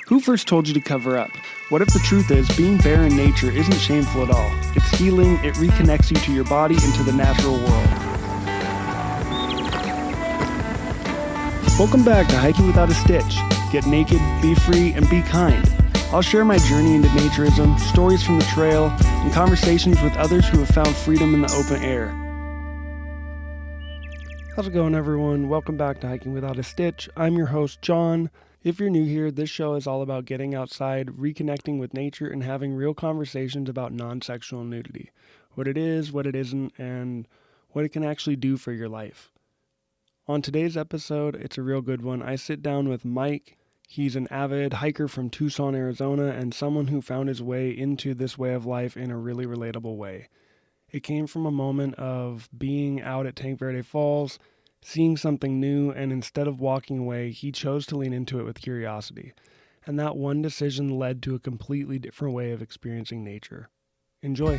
Who first told you to cover up? What if the truth is being bare in nature isn't shameful at all? It's healing, it reconnects you to your body and to the natural world. Welcome back to Hiking Without a Stitch. Get naked, be free, and be kind. I'll share my journey into naturism, stories from the trail, and conversations with others who have found freedom in the open air. How's it going, everyone? Welcome back to Hiking Without a Stitch. I'm your host, John. If you're new here, this show is all about getting outside, reconnecting with nature, and having real conversations about non-sexual nudity. What it is, what it isn't, and what it can actually do for your life. On today's episode, it's a real good one. I sit down with Mike. He's an avid hiker from Tucson, Arizona, and someone who found his way into this way of life in a really relatable way. It came from a moment of being out at Tanque Verde Falls, seeing something new, and instead of walking away, he chose to lean into it with curiosity. And that one decision led to a completely different way of experiencing nature. Enjoy.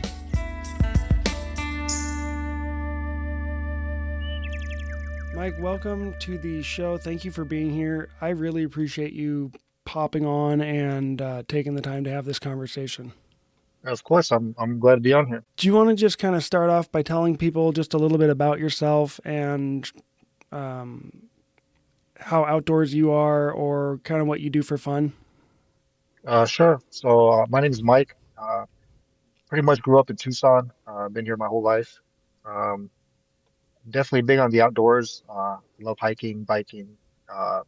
Mike, welcome to the show. Thank you for being here. I really appreciate you popping on and taking the time to have this conversation. Of course, I'm glad to be on here. Do you want to just kind of start off by telling people just a little bit about yourself and how outdoors you are, or kind of what you do for fun? Sure. So my name is Mike. Pretty much grew up in Tucson. Been here my whole life. Um, Definitely big on the outdoors. Love hiking, biking. Uh,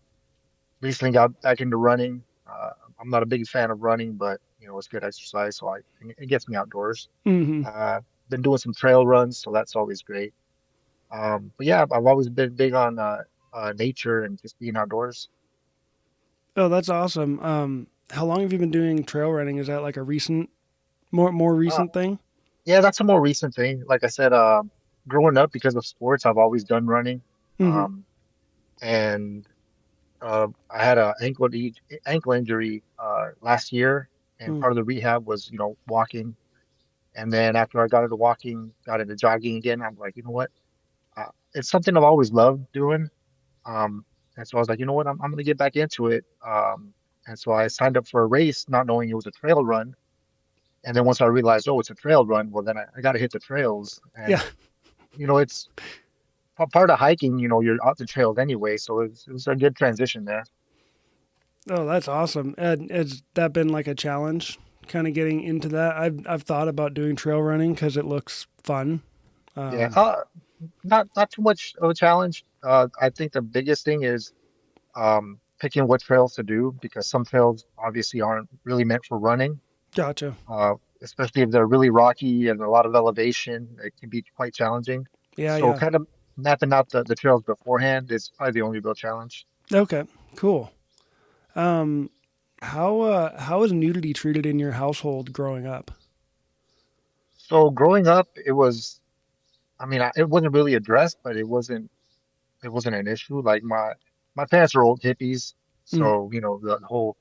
Recently got back into running. I'm not a big fan of running, but it's good exercise, so it gets me outdoors. Mm-hmm. Uh, Been doing some trail runs, so that's always great. But yeah, I've always been big on nature and just being outdoors. Oh, that's awesome. How long have you been doing trail running? Is that like a recent, more Uh, recent thing? Yeah, that's a more recent thing. Like I said, growing up because of sports, I've always done running. Mm-hmm. Um, and I had a ankle injury last year, and Mm. part of the rehab was, walking. And then after I got into walking, got into jogging again, I'm like, you know what? It's something I've always loved doing. Um, and so I was like, you know what? I'm gonna get back into it. And so I signed up for a race, not knowing it was a trail run. And then once I realized, oh, it's a trail run, well, then I got to hit the trails. Yeah. And it's part of hiking, you're out the trails anyway, so it was a good transition there. Oh, that's awesome. Has that been like a challenge, kind of getting into that? I've thought about doing trail running because it looks fun. Yeah, Um, not too much of a challenge. I think the biggest thing is picking what trails to do because some trails obviously aren't really meant for running, gotcha. especially if they're really rocky and a lot of elevation. It can be quite challenging. Yeah, So yeah. kind of mapping out the trails beforehand is probably the only real challenge. Okay, cool. Um, how is nudity treated in your household growing up? So growing up, I mean, it wasn't really addressed, but it wasn't an issue. Like my parents are old hippies, Mm, so the whole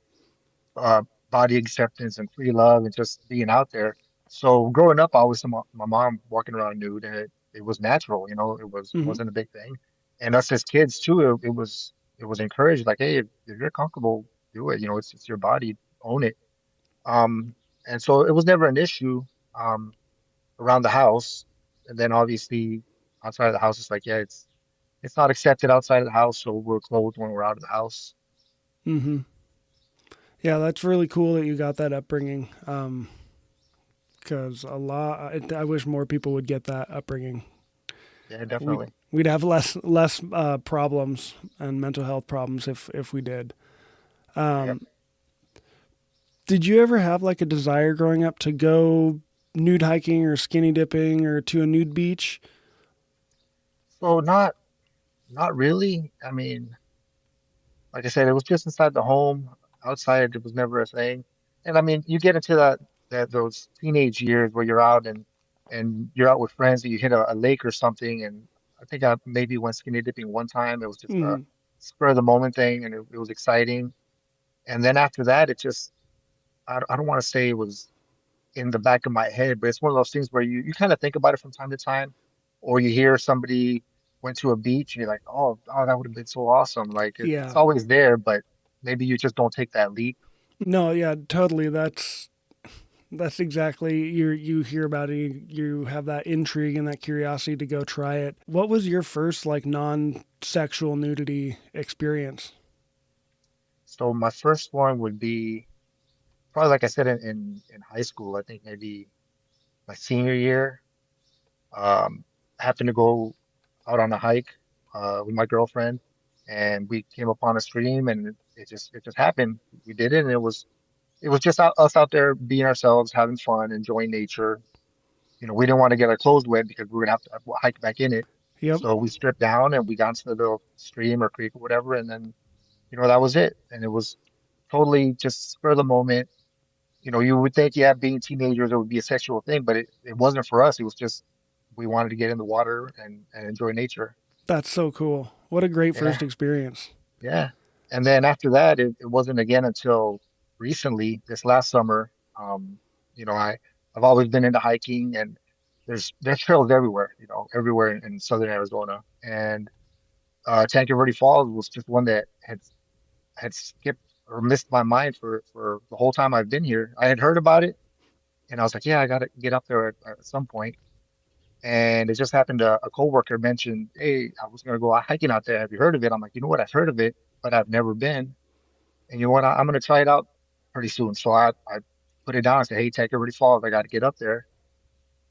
uh, body acceptance and free love and just being out there. So growing up, I always saw my mom walking around nude, and it was natural. It hmm. wasn't a big thing. And us as kids too, it was encouraged. Like, hey, if you're comfortable, do it. It's your body, own it. Um, and so it was never an issue around the house. And then obviously outside of the house, it's like, yeah, it's not accepted outside of the house, so we're clothed when we're out of the house. Hmm. Yeah, that's really cool that you got that upbringing. Because I wish more people would get that upbringing. Yeah, We'd definitely. we'd have less problems and mental health problems if we did. Yeah. Um, did you ever have like a desire growing up to go nude hiking or skinny dipping or to a nude beach? So not really. I mean, like I said, it was just inside the home. Outside, it was never a thing. And I mean, you get into that those teenage years where you're out and you're out with friends and you hit a lake or something. And I think I maybe went skinny dipping one time. It was just a Mm, spur of the moment thing, and it was exciting. And then after that, it just I don't want to say it was in the back of my head, but it's one of those things where you kind of think about it from time to time, or you hear somebody went to a beach and you're like, oh, that would have been so awesome. Like it's yeah. always there, but maybe you just don't take that leap. No, yeah, totally. That's exactly you hear about it. You have that intrigue and that curiosity to go try it. What was your first like non-sexual nudity experience? So my first one would be probably like I said in high school. I think maybe my senior year. Happened to go out on a hike with my girlfriend, and we came upon a stream, and it just happened. We did it, and it was just us out there being ourselves, having fun, enjoying nature. We didn't want to get our clothes wet because we were gonna have to hike back in it. Yep, So we stripped down and we got into the little stream or creek or whatever, and then that was it. And it was totally just spur of the moment. You would think, yeah, being teenagers, it would be a sexual thing, but it wasn't for us. It was just we wanted to get in the water and enjoy nature. that's so cool. What a great Yeah, first experience. yeah. And then after that, it wasn't again until recently, this last summer. You know, I've always been into hiking, and there's trails everywhere, everywhere in southern Arizona. And Tanque Verde Falls was just one that had skipped or missed my mind for the whole time I've been here. I had heard about it, and I was like, yeah, I got to get up there at some point. And it just happened a coworker mentioned, hey, I was gonna go hiking out there. Have you heard of it? I'm like, you know what? I've heard of it, but I've never been. And you know what? I'm gonna try it out pretty soon. So I put it down and said, hey, Take Everybody Falls. I got to get up there.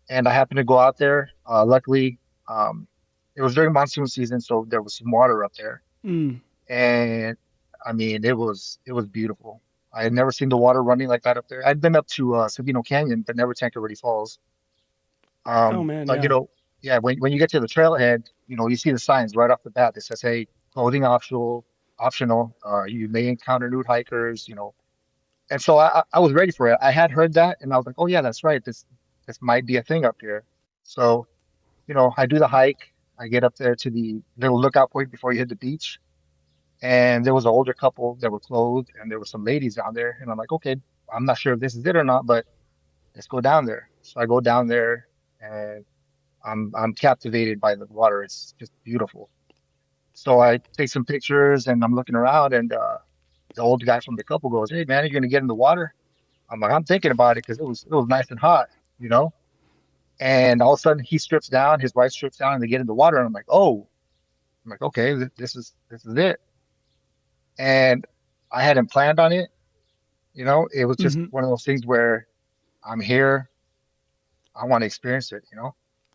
And I happened to go out there. Luckily, um, it was during monsoon season, so there was some water up there. Mm. And I mean, it was beautiful. I had never seen the water running like that up there. I'd been up to Sabino Canyon, but never Tanqueray Falls. Oh man, But yeah. yeah, when you get to the trailhead, you see the signs right off the bat that says, "Hey, clothing optional, optional. You may encounter nude hikers." And so I was ready for it. I had heard that, and I was like, "Oh yeah, that's right. This might be a thing up here." So I do the hike. I get up there to the little lookout point before you hit the beach, and there was an older couple that were clothed, and there were some ladies down there, and I'm like, "Okay, I'm not sure if this is it or not, but let's go down there." So I go down there. And I'm captivated by the water. It's just beautiful. So I take some pictures and I'm looking around and the old guy from the couple goes, "Hey man, are you gonna get in the water?" I'm like, "I'm thinking about it because it was nice and hot, you know." And all of a sudden he strips down, his wife strips down, and they get in the water. And I'm like, "Oh," I'm like, "Okay, this is it." And I hadn't planned on it, It was just Hmm. one of those things where I'm here, I want to experience it.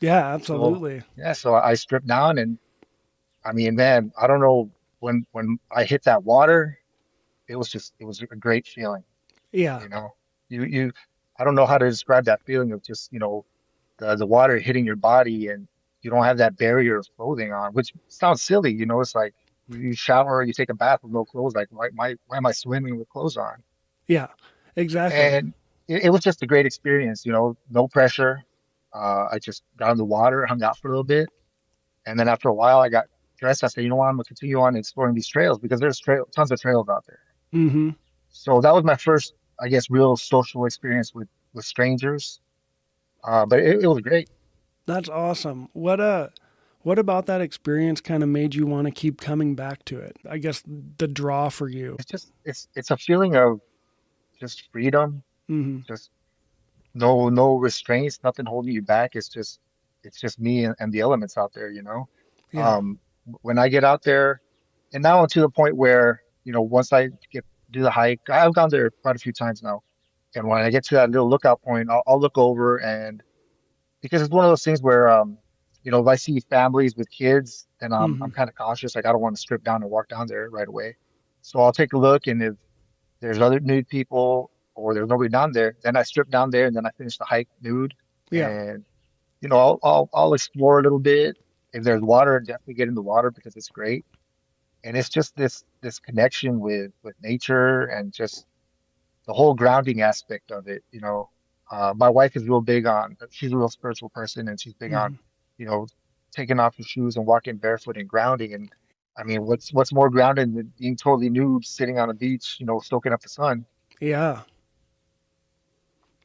Yeah, So absolutely. yeah, so I stripped down and I mean, man, I don't know when I hit that water, it was a great feeling, Yeah, you know. You I don't know how to describe that feeling of just, the water hitting your body and you don't have that barrier of clothing on, which sounds silly. It's like you shower, you take a bath with no clothes, like why am I swimming with clothes on? yeah, exactly. And it was just a great experience, no pressure. I just got in the water, hung out for a little bit. And then after a while, I got dressed. I said, you know what? I'm gonna continue on exploring these trails because there's tons of trails out there. Hmm. So that was my first, I guess, real social experience with strangers. But it was great. That's awesome. What about that experience kind of made you want to keep coming back to it? I guess the draw for you. It's a feeling of just freedom, Hmm. just no restraints, nothing holding you back. It's just me and the elements out there. Yeah. Um, when I get out there, and now to the point where once I get do the hike, I've gone there quite a few times now. And when I get to that little lookout point, I'll look over and because it's one of those things where if I see families with kids, then I'm Hmm. kind of cautious. Like I don't want to strip down and walk down there right away. So I'll take a look, and if there's other nude people or there's nobody down there, then I strip down there and then I finish the hike nude. Yeah. And I'll explore a little bit. If there's water, definitely get in the water because it's great. And it's just this connection with nature and just the whole grounding aspect of it. My wife is real big on, she's a real spiritual person and she's big on, Hmm. you know, taking off your shoes and walking barefoot and grounding. And I mean, what's more grounding than being totally nude, sitting on a beach, soaking up the sun? Yeah.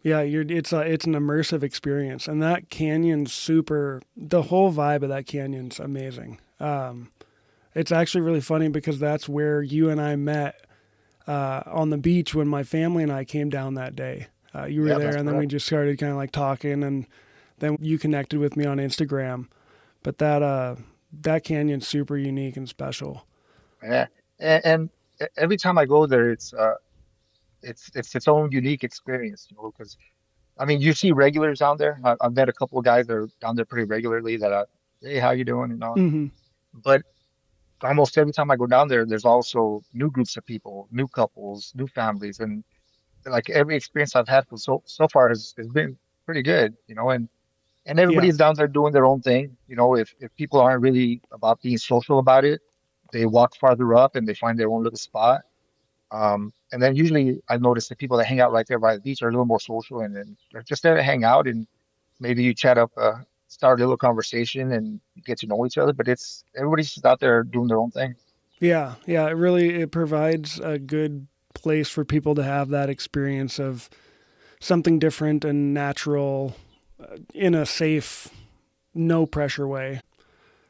Yeah, it's an immersive experience, and that canyon's super. The whole vibe of that canyon's amazing. It's actually really funny because that's where you and I met on the beach when my family and I came down that day. You were Yeah, there, that's and then we correct. just started kind of like talking, and then you connected with me on Instagram. But that canyon's super unique and special. Yeah, and every time I go there, it's its own unique experience, you know, because I mean, you see regulars down there. I've met a couple of guys that are down there pretty regularly that hey, how you doing? And Hmm. but almost every time I go down there, there's also new groups of people, new couples, new families, and like every experience I've had for so far has been pretty good, you know, and Yeah, everybody's down there doing their own thing. You know, if people aren't really about being social about it, they walk farther up and they find their own little spot. And then usually I notice the people that hang out right there by the beach are a little more social and then they're just there to hang out and maybe you chat up, start a little conversation and you get to know each other. But it's everybody's just out there doing their own thing. yeah, yeah. It provides a good place for people to have that experience of something different and natural in a safe, no pressure way.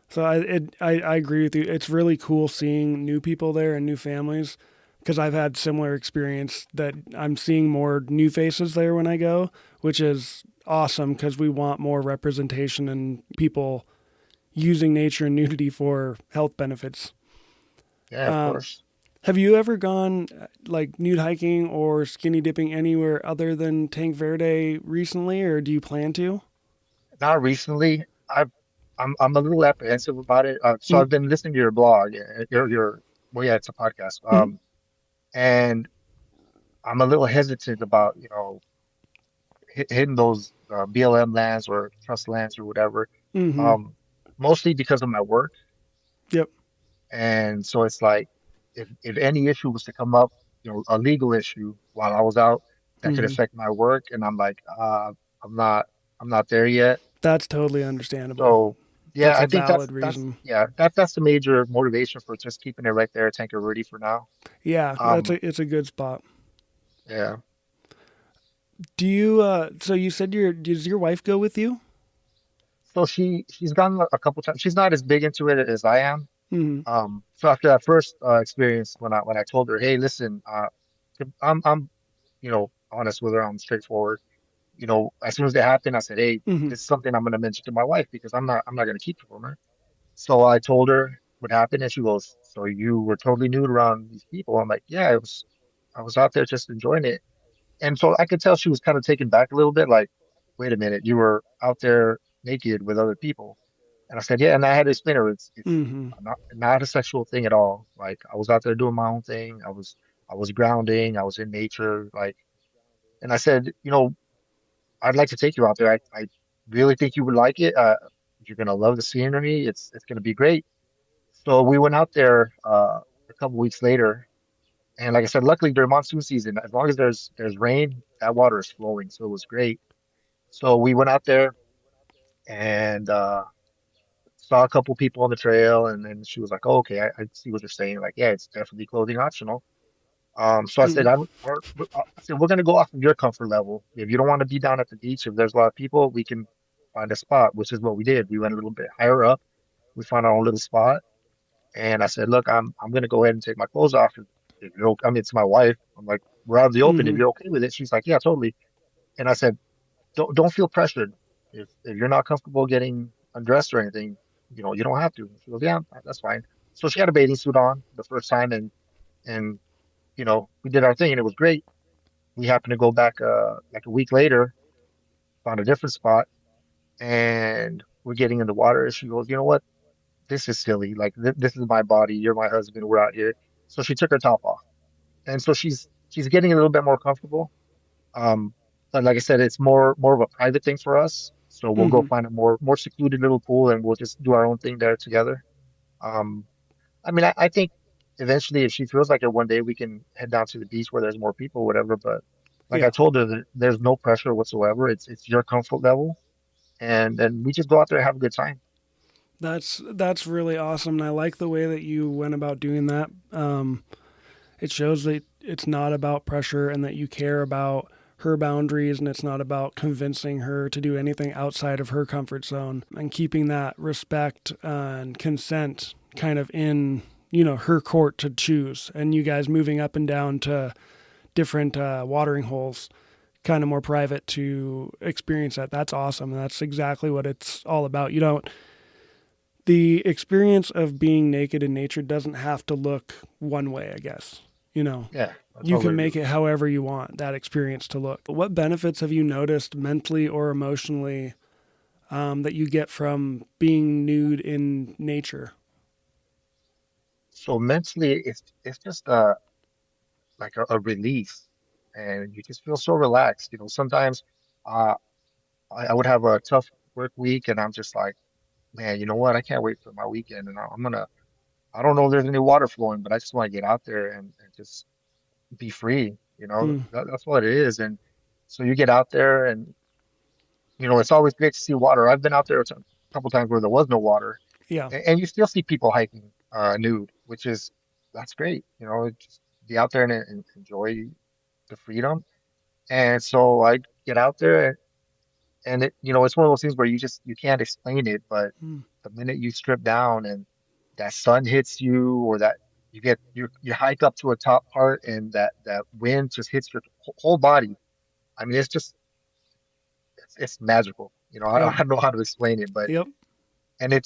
So I agree with you. It's really cool seeing new people there and new families because I've had similar experience that I'm seeing more new faces there when I go, which is awesome because we want more representation and people using nature and nudity for health benefits. Yeah, of Um, course. have you ever gone like nude hiking or skinny dipping anywhere other than Tanque Verde recently, or do you plan to? Not recently. I'm a little apprehensive about it. So Mm-hmm. I've been listening to your blog, your well, yeah, it's a podcast. And I'm a little hesitant about, you know, hitting those BLM lands or trust lands or whatever. Mm-hmm. Um, Mostly because of my work. Yep. And so it's like if any issue was to come up, you know, a legal issue while I was out that could Mm-hmm. affect my work, and I'm like, I'm not I'm not there yet. That's totally understandable. So yeah, That's I a think valid that's reason. yeah, that's the major motivation for just keeping it right there at Tanker Verde for now. Yeah, Um, it's a good spot. yeah. Do you so you said does your wife go with you? So she's gone a couple times. She's not as big into it as I am. Mhm. So after that first experience, when I told her, hey, listen, I'm you know honest with her, I'm straightforward. You know, as soon as it happened, I said, hey, Mhm. this is something I'm going to mention to my wife because I'm not going to keep it from her. So I told her what happened, and she goes, so you were totally nude around these people? I'm like, yeah, I was out there just enjoying it. And so I could tell she was kind of taken back a little bit, like, wait a minute, you were out there naked with other people. And I said, yeah, and I had to explain to her it's Mhm. not a sexual thing at all. Like I was out there doing my own thing. I was grounding, I was in nature, like and I said, you know, I'd like to take you out there. I really think you would like it. You're gonna love the scenery. It's gonna be great. So we went out there a couple weeks later, and like I said, luckily during monsoon season, as long as there's rain, that water is flowing, so it was great. So we went out there and saw a couple people on the trail, and then she was like, "Oh, okay, I see what you're saying. Like, yeah, it's definitely clothing optional." So I said, Mhm. I said, we're gonna go off of your comfort level. If you don't want to be down at the beach, if there's a lot of people, we can find a spot, which is what we did. We went a little bit higher up. We found our own little spot, and I said, look, I'm gonna go ahead and take my clothes off. If you're okay, I mean, it's my wife. I'm like, we're out in the open. If Mhm. you're okay with it, she's like, yeah, totally. And I said, don't feel pressured. If you're not comfortable getting undressed or anything, you know, you don't have to. She goes, yeah, that's fine. So she had a bathing suit on the first time, and you know, we did our thing, and it was great. We happened to go back like a week later, found a different spot, and we're getting in the water. She goes, you know what? This is silly. Like this is my body. You're my husband. We're out here. So she took her top off, and so she's getting a little bit more comfortable. Um, but like I said, it's more of a private thing for us. So we'll go Mhm. find a more secluded little pool, and we'll just do our own thing there together. Um, I mean, I think eventually, if she feels like it, one day we can head down to the beach where there's more people, whatever. But like I Yeah. told her, there's no pressure whatsoever. It's your comfort level, and we just go out there and have a good time. That's really awesome, and I like the way that you went about doing that. It shows that it's not about pressure and that you care about her boundaries, and it's not about convincing her to do anything outside of her comfort zone, and keeping that respect and consent kind of in her court to choose, and you guys moving up and down to different watering holes, kind of more private to experience that. That's awesome. That's exactly what it's all about. The experience of being naked in nature doesn't have to look one way, I guess. You know, Yeah, I you totally can agree make with it you. however you want that experience to look. What benefits have you noticed mentally or emotionally that you get from being nude in nature? So mentally, it's just like a relief, and you just feel so relaxed. Sometimes uh, I would have a tough work week, and I'm just like, man, you know what? I can't wait for my weekend, and I'm gonna. I don't know if there's any water flowing, but I just want to get out there and just be free. Hmm. That's what it is. And so you get out there, and it's always great to see water. I've been out there a couple times where there was no water, Yeah. and you still see people hiking nude, which is that's great. Just be out there and enjoy the freedom. And so I get out there, and it's one of those things where you can't explain it, but Hmm. the minute you strip down and that sun hits you, or that you hike up to a top part, and that wind just hits your whole body. I mean, it's magical. Yep. I don't know how to explain it, but Yep. and it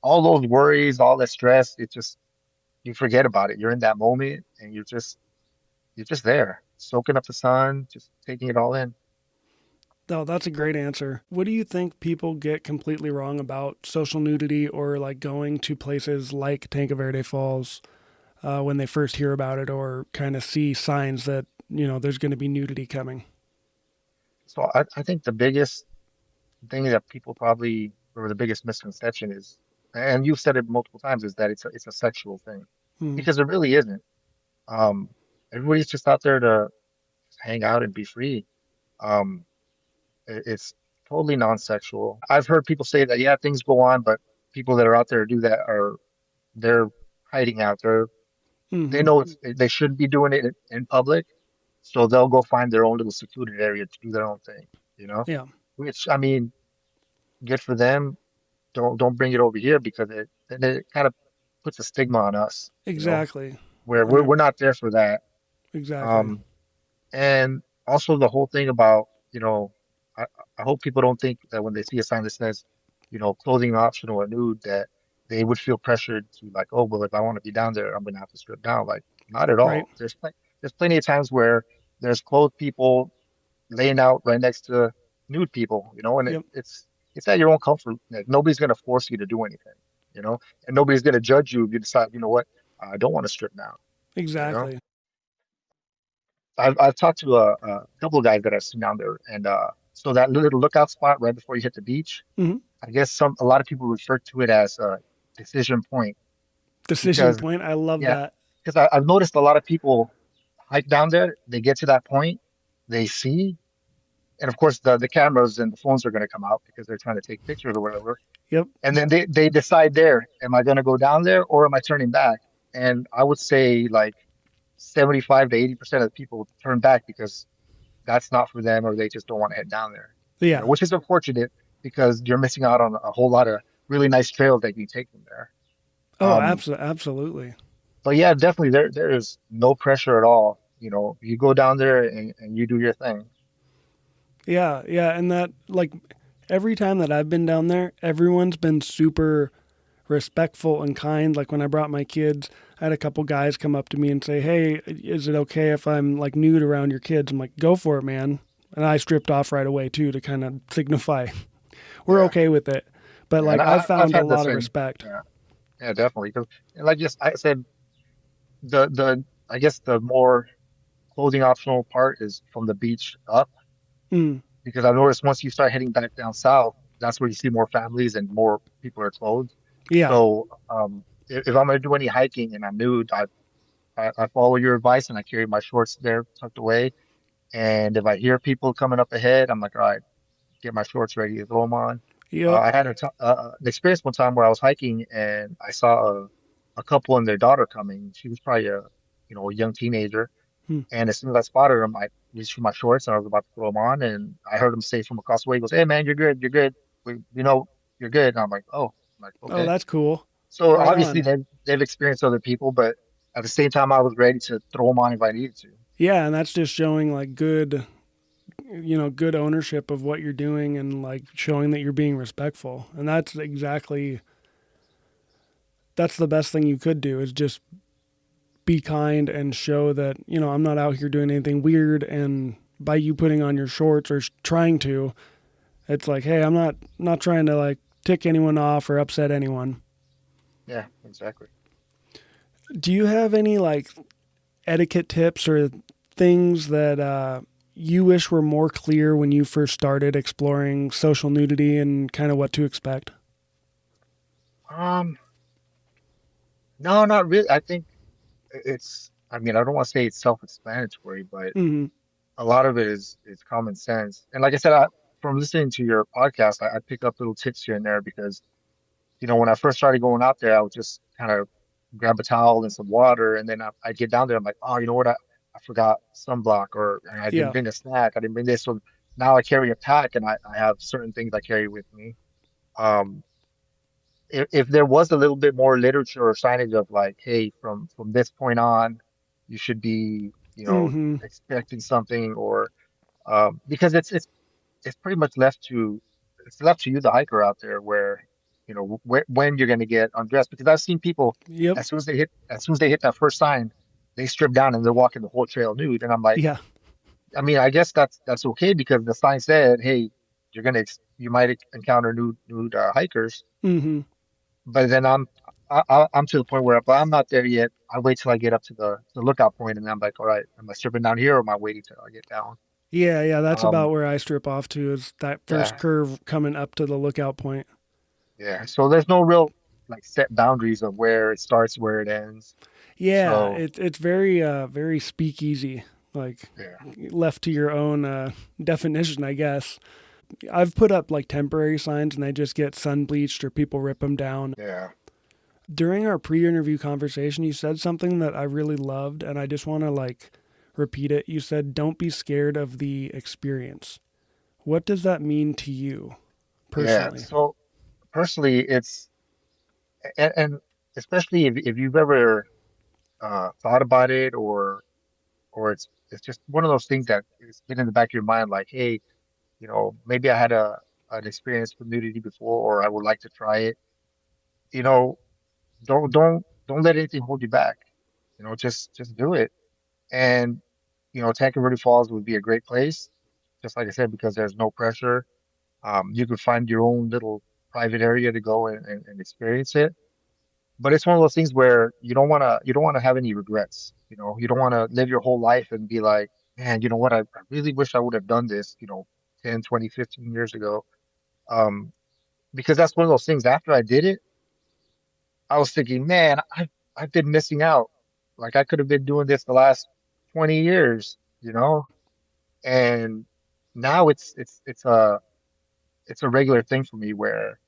all those worries, all that stress, it just you forget about it. You're in that moment, and you're just there, soaking up the sun, just taking it all in. No, that's a great answer. What do you think people get completely wrong about social nudity or like going to places like Tanque Verde Falls when they first hear about it or kind of see signs that, there's going to be nudity coming? So I think the biggest thing that people probably, or the biggest misconception is, and you've said it multiple times, is that it's a sexual thing, Hmm. because it really isn't. Um, Everybody's just out there to hang out and be free. Um, it's totally non-sexual. I've heard people say that, yeah, things go on, but people that are out there do that they're hiding out. They Mm-hmm. know they shouldn't be doing it in public, so they'll go find their own little secluded area to do their own thing, you know? Yeah, Which, I mean, good for them. Don't bring it over here, because then it kind of puts a stigma on us, exactly. where And we're not there for that. exactly. Um, and also the whole thing about, I, I hope people don't think that when they see a sign that says, clothing optional or nude, that they would feel pressured to, like, oh, well, if I want to be down there, I'm gonna have to strip down. Like, not at Right. all. There's plenty of times where there's clothed people laying out right next to nude people, and Yep. it's at your own comfort. Like, nobody's gonna force you to do anything, and nobody's gonna judge you if you decide, you know what, I don't want to strip down, you know. Exactly. I've talked to a couple of guys that I've seen down there, and so that little lookout spot right before you hit the beach, Hmm. I guess a lot of people refer to it as a decision point, Decision because point. I love yeah, that. because I've noticed a lot of people hike down there, they get to that point, they see. And of course, the cameras and the phones are going to come out because they're trying to take pictures or whatever. Yep. And then they decide there, am I going to go down there or am I turning back? And I would say like 75 to 80% of the people turn back because that's not for them, or they just don't want to head down there, Yeah. which is unfortunate because you're missing out on a whole lot of really nice trails that you take from there. Oh, Um, absolutely. but yeah, definitely there is no pressure at all. You go down there and you do your thing. Yeah, yeah, and that like every time that I've been down there, everyone's been super respectful and kind. Like when I brought my kids, I had a couple guys come up to me and say, "Hey, is it okay if I'm like nude around your kids?" I'm like, "Go for it, man." And I stripped off right away too to kind of signify we're Yeah. okay with it. But Yeah. And like I've I've found a had the lot of same. respect. Yeah. Yeah, definitely. Because, like just I said, the I guess the more clothing optional part is from the beach up, Mm, because I've noticed once you start heading back down south, that's where you see more families and more people are clothed. yeah. So if I'm gonna do any hiking and I'm nude, I follow your advice and I carry my shorts there tucked away. And if I hear people coming up ahead, I'm like, all right, get my shorts ready to throw them on. Yep. I had an experience one time where I was hiking and I saw a couple and their daughter coming. She was probably a young teenager. Mm. And as soon as I spotted him, I reached for my shorts and I was about to throw them on. And I heard him say from across the way, he goes, "Hey man, you're good. You're good. You're good." And I'm like, "Oh," I'm like, Oh, "Okay." that's cool. So Right obviously on. they've experienced other people, but at the same time, I was ready to throw them on if I needed to. Yeah, and that's just showing like good, good ownership of what you're doing and like showing that you're being respectful. And that's the best thing you could do is just be kind and show that, I'm not out here doing anything weird and by you putting on your shorts or trying to, it's like, hey, I'm not trying to like tick anyone off or upset anyone. Yeah, exactly. Do you have any like etiquette tips or things that you wish were more clear when you first started exploring social nudity and kind of what to expect? Um, no, not really. I think I mean, I don't want to say it's self-explanatory, but Mm-hmm. a lot of it is common sense. And like I said, from listening to your podcast, I pick up little tips here and there because, when I first started going out there, I would just kind of grab a towel and some water, and then I'd get down there. I'm like, oh, you know what? I forgot sunblock, or I didn't Yeah. bring a snack. I didn't bring this. So now I carry a pack, and I have certain things I carry with me. Um, if there was a little bit more literature or signage of like, hey, from this point on, you should be, Mm-hmm. expecting something, or because it's pretty much left to you, the hiker out there, where when you're going to get undressed. Because I've seen people Yep. as soon as they hit that first sign, they strip down and they're walking the whole trail nude, and I'm like, Yeah. I mean, I guess that's okay because the sign said, hey, you might encounter nude hikers. Mm-hmm. But then I'm to the point where, but I'm not there yet. I wait till I get up to the lookout point, and I'm like, all right, am I stripping down here, or am I waiting till I get down? Yeah, yeah, that's about Um, where I strip off to is that first yeah, curve coming up to the lookout point. yeah. So there's no real like set boundaries of where it starts, where it ends. Yeah, So it's very speakeasy, like yeah, left to your own definition, I guess. I've put up like temporary signs and they just get sun bleached or people rip them down. yeah, During our pre-interview conversation, you said something that I really loved and I just want to like repeat it. You said don't be scared of the experience. What does that mean to you yeah. personally? So personally, and especially if you've ever thought about it, or it's just one of those things that it's been in the back of your mind, like, hey, maybe I had an experience with nudity before, or I would like to try it. You know, don't let anything hold you back. Just do it. And Tanque Verde Falls would be a great place, just like I said, because there's no pressure. You could find your own little private area to go and experience it. But it's one of those things where you don't wanna have any regrets. You don't want to live your whole life and be like, man, you know what? I really wish I would have done this, 10, 20, 15 years ago. Um, because that's one of those things. After I did it, I was thinking, man, I've been missing out. Like I could have been doing this the last 20 years. And now it's a regular thing for me where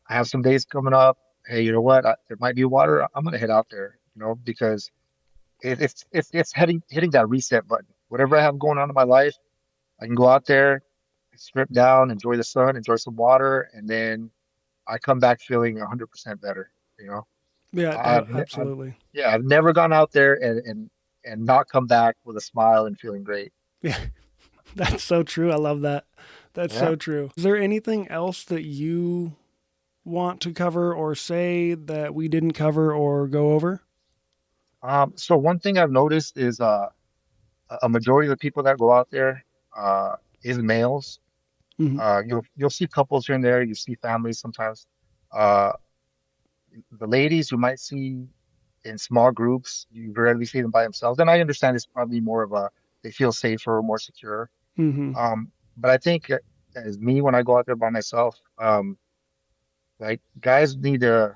I have some days coming up. Hey, you know what? There might be water. I'm gonna head out there, because it's hitting that reset button. Whatever I have going on in my life, I can go out there, strip down, enjoy the sun, enjoy some water, and then I come back feeling 100% better. You know, Yeah, I've absolutely. yeah, I've never gone out there and not come back with a smile and feeling great. Yeah, that's so true. I love that. That's Yeah. so true. Is there anything else that you want to cover or say that we didn't cover or go over? So one thing I've noticed is a majority of the people that go out there is males. Mm-hmm. You'll see couples here and there. You see families sometimes. Uh, the ladies you might see in small groups, you rarely see them by themselves. And I understand it's probably more of a they feel safer, more secure. Mm-hmm. But I think as me when I go out there by myself, like guys need to,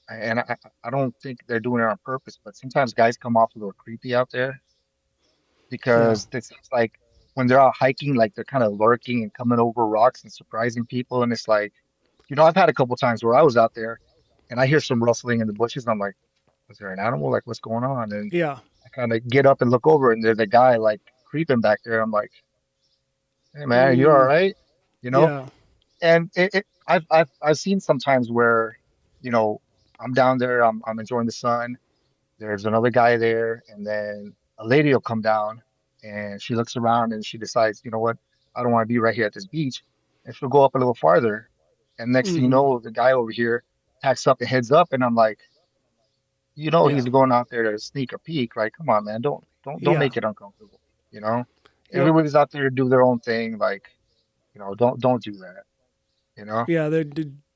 and I don't think they're doing it on purpose, but sometimes guys come off a little creepy out there Yeah. because it's like when they're out hiking, like they're kind of lurking and coming over rocks and surprising people. And it's like, I've had a couple times where I was out there and I hear some rustling in the bushes. And I'm like, was there an animal? Like, what's going on? And Yeah. I kind of get up and look over, and there's a guy like creeping back there. I'm like, hey man, you all Mm, right? yeah. And I've seen sometimes where, you know. I'm down there, I'm enjoying the sun. There's another guy there, and then a lady will come down and she looks around and she decides, you know what, I don't want to be right here at this beach. And she'll go up a little farther. And next thing you Mm-hmm. know, the guy over here packs up and heads up, and I'm like, Yeah. he's going out there to sneak a peek. Like, come on, man, don't Yeah. make it uncomfortable. You know, Yep. everybody's out there to do their own thing. Like, don't do that. You know? Yeah,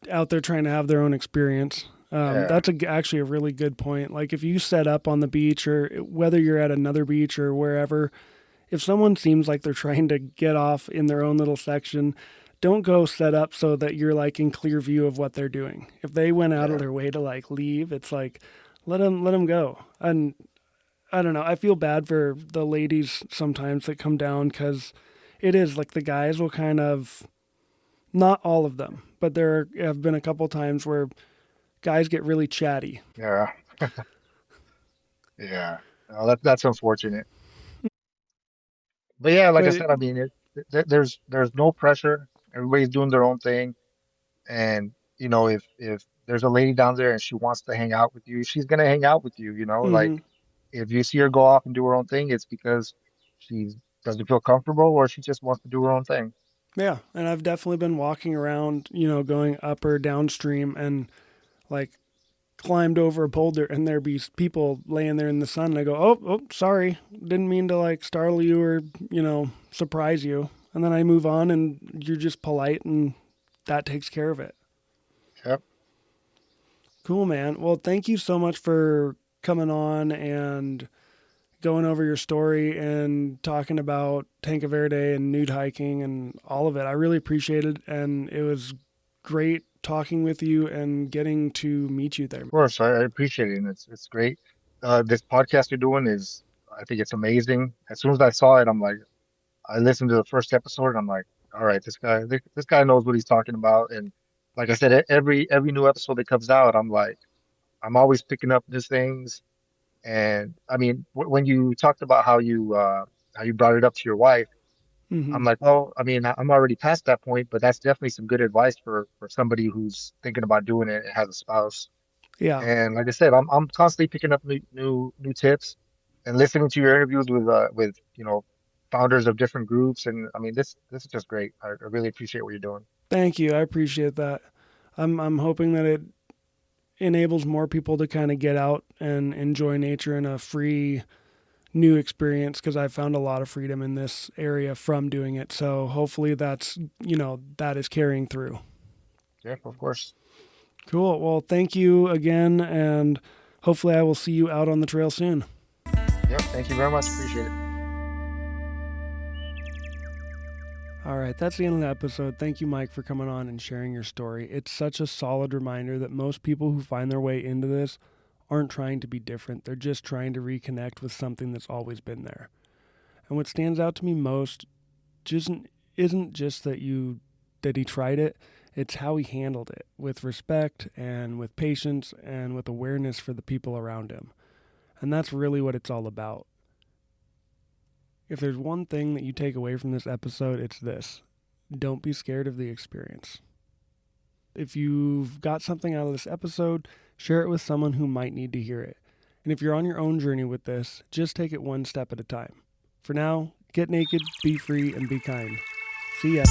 out there trying to have their own experience. Yeah, That's actually a really good point. Like if you set up on the beach or whether you're at another beach or wherever, if someone seems like they're trying to get off in their own little section, don't go set up so that you're like in clear view of what they're doing. If they went out of yeah, their way to like leave, it's like let them go. And I don't know. I feel bad for the ladies sometimes that come down because it is like the guys will kind of, not all of them, but there have been a couple times where guys get really chatty. yeah, yeah. That's unfortunate. But yeah, like I But said, I mean, there's no pressure. Everybody's doing their own thing, and if there's a lady down there and she wants to hang out with you, she's gonna hang out with you. Like mm-hmm. if you see her go off and do her own thing, it's because she doesn't feel comfortable or she just wants to do her own thing. Yeah, and I've definitely been walking around, going up or downstream and like climbed over a boulder and there be people laying there in the sun and I go, "Oh, sorry. Didn't mean to like startle you or, surprise you." And then I move on and you're just polite and that takes care of it. Yep, Cool, man. Well, thank you so much for coming on and going over your story and talking about Tanque Verde and nude hiking and all of it. I really appreciate it, and it was great talking with you and getting to meet you there. of course. I appreciate it, and it's great. This podcast you're doing I think it's amazing. As soon as I saw it, I listened to the first episode and I'm like, all right, this guy knows what he's talking about. And like I said, every new episode that comes out, I'm like, I'm always picking up new things. And I mean, when you talked about how you brought it up to your wife, Mm-hmm. I'm like, well, I mean, I'm already past that point, but that's definitely some good advice for somebody who's thinking about doing it and has a spouse. Yeah. And like I said, I'm constantly picking up new tips and listening to your interviews with founders of different groups. And I mean, this is just great. I really appreciate what you're doing. Thank you. I appreciate that. I'm hoping that it enables more people to kind of get out and enjoy nature in a free new experience because I found a lot of freedom in this area from doing it. So hopefully that is carrying through. Yeah, of course. Cool. Well, thank you again, and hopefully, I will see you out on the trail soon. Yep. Thank you very much. Appreciate it. All right, that's the end of the episode. Thank you, Mike, for coming on and sharing your story. It's such a solid reminder that most people who find their way into this aren't trying to be different. They're just trying to reconnect with something that's always been there. And what stands out to me most just isn't just that he tried it, it's how he handled it with respect and with patience and with awareness for the people around him. And that's really what it's all about. If there's one thing that you take away from this episode, it's this: don't be scared of the experience. If you've got something out of this episode, share it with someone who might need to hear it. And if you're on your own journey with this, just take it one step at a time. For now, get naked, be free, and be kind. See ya.